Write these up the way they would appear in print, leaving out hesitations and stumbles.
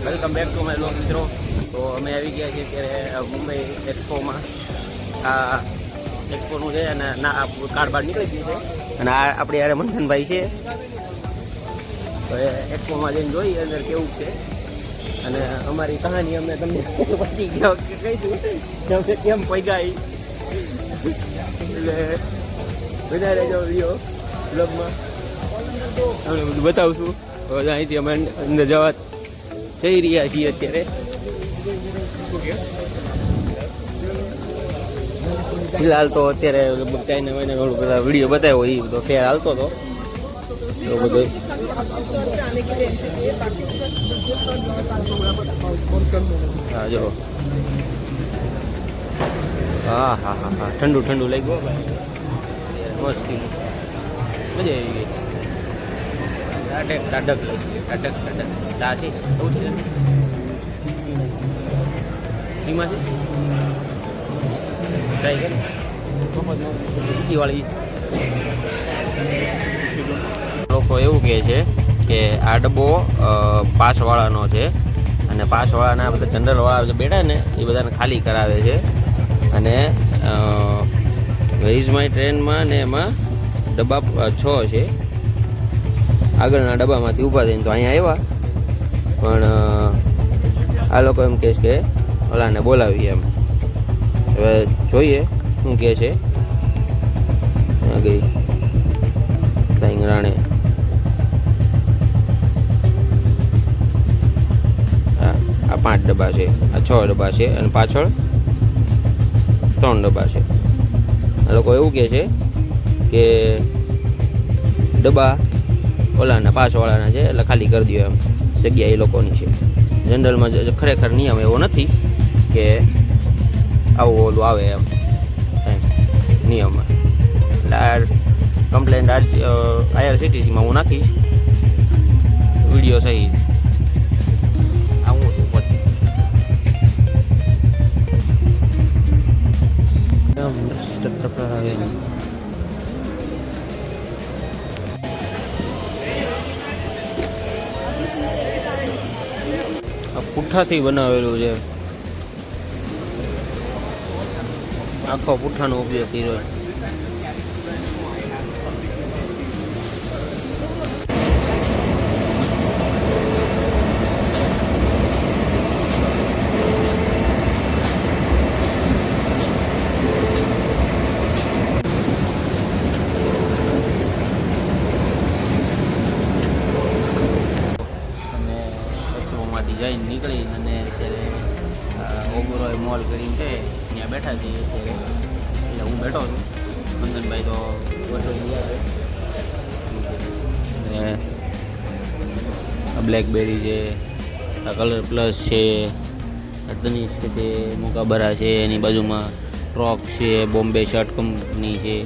Welcome back to my લોક મિત્રો. તો અમે આવી ગયા છીએ અત્યારે મુંબઈ એક્સપોમાં. આ એક્સપોનું છે અને ના કાર્ડ બહાર નીકળી ગયું છે અને આ આપણે યારે મંથનભાઈ છે. તો એ એક્સપોમાં જઈને જોઈએ અંદર કેવું છે અને અમારી કહાની અમે તમને પછી કહીશું તમે કેમ પગ્યા એટલે બધા રહેજો વિડીયો બ્લોગમાં તમને બધું બતાવશું. અહીંથી અમે અંદર જવા જઈ રહ્યા છીએ અત્યારે. ફિલહાલ તો અત્યારે ચાઈને મહિને ઘણું બધા વિડીયો બતાવ્યો એ બધો ફેર હાલતો હતો એવું બધું. હા જો હા હા હા હા ઠંડુ ઠંડુ લઈ ગયો ભાઈ મસ્તી મજા આવી ગઈ. ટાટક ટાટક ટાટક ટાટક તાસી બહુ છે એમાં છે ટ્રાય કરી વાળી. લોકો એવું કહે છે કે આ ડબ્બો પાસવાળાનો છે અને પાસવાળાના બધા જનરલવાળા જે બેઠા ને એ બધાને ખાલી કરાવે છે. અને વેર ઇઝ માય ટ્રેનમાં ને એમાં ડબ્બા 6 છે. આગળના ડબ્બામાંથી ઊભા થઈને તો અહીંયા આવ્યા પણ આ લોકો એમ કહે છે કે ઓલાને બોલાવીએ એમ. હવે જોઈએ શું કહે છે. ગઈ રાણે આ 5 ડબ્બા છે, આ 6 ડબ્બા છે અને પાછળ 3 ડબ્બા છે. આ લોકો એવું કહે છે કે ડબ્બા ઓલાના પાસવાળાના છે એટલે ખાલી કરી દો એમ. જગ્યા એ લોકોની છે. જનરલમાં ખરેખર નિયમ એવો નથી કે આવું ઓલું આવે એમ નિયમમાં. એટલે આ કમ્પ્લેન્ટ IRCTCમાં હું નાખીશ વિડીયો સહિત. આવું છું પછી આ પુઠ્ઠાથી બનાવેલું છે. આખો પુઠ્ઠાનો ઉપયોગ કર્યો. જઈને નીકળી અને અત્યારે ઓબરોય મોલ કરીને છે ત્યાં બેઠા છીએ અત્યારે. એટલે હું બેઠો છું. મંદનભાઈ તો અને આ બ્લેકબેરી છે, આ કલર પ્લસ છે, આ તનિષ છે તે મુકાબરા છે, એની બાજુમાં ક્રોક છે, બોમ્બે શર્ટ કંપની છે.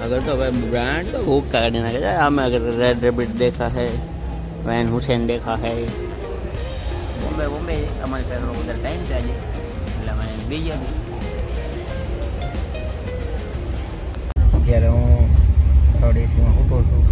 આગળ તો ભાઈ બ્રાન્ડ તો ખૂબ કાઢી નાખે છે. આમાં અગર રેડ રેબિટ દેખા है, वैन हुसैन देखा है. બોમ્બે અમારી પાસે વધારે ટાઈમ છે આજે એટલે અમે બી ગયા. અત્યારે હું 3 એસીમાં ઊભો છું.